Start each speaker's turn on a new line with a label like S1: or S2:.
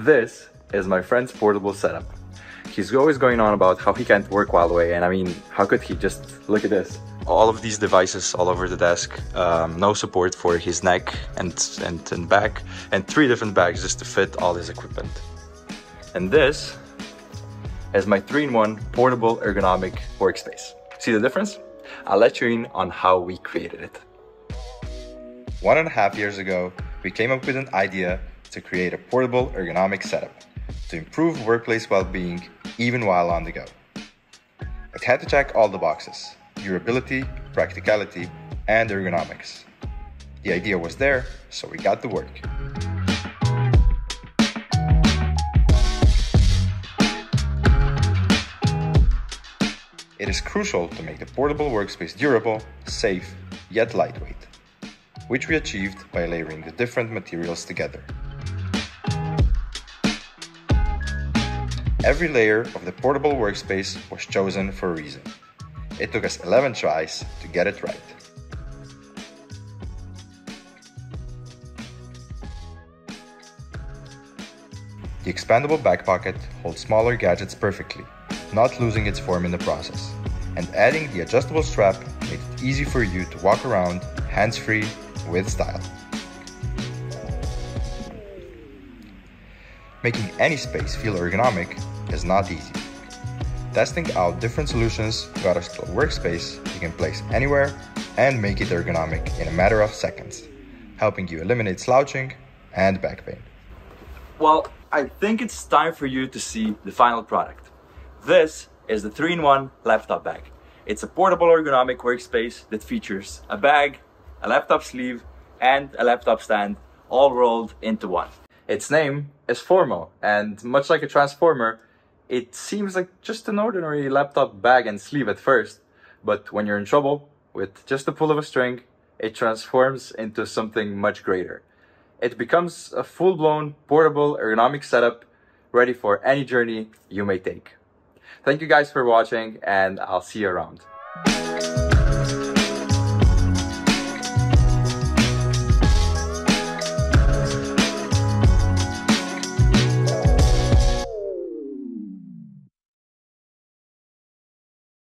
S1: This is my friend's portable setup. He's always going on about how he can't work while away, and I mean, how could he? Just look at this. All of these devices all over the desk, no support for his neck and back, and 3 different bags just to fit all his equipment. And this is my 3-in-1 portable ergonomic workspace. See the difference? I'll let you in on how we created it.
S2: 1.5 years ago, we came up with an idea to create a portable ergonomic setup to improve workplace well-being even while on the go. It had to check all the boxes: durability, practicality, and ergonomics. The idea was there, so we got to work. It is crucial to make the portable workspace durable, safe, yet lightweight, which we achieved by layering the different materials together. Every layer of the portable workspace was chosen for a reason. It took us 11 tries to get it right. The expandable back pocket holds smaller gadgets perfectly, not losing its form in the process. And adding the adjustable strap made it easy for you to walk around hands-free with style. Making any space feel ergonomic is not easy. Testing out different solutions got us to a workspace you can place anywhere and make it ergonomic in a matter of seconds, helping you eliminate slouching and back pain.
S1: Well, I think it's time for you to see the final product. This is the 3-in-1 laptop bag. It's a portable ergonomic workspace that features a bag, a laptop sleeve, and a laptop stand all rolled into one. Its name is Formo, and much like a transformer, it seems like just an ordinary laptop bag and sleeve at first, but when you're in trouble, with just the pull of a string, it transforms into something much greater. It becomes a full-blown portable ergonomic setup ready for any journey you may take. Thank you guys for watching, and I'll see you around.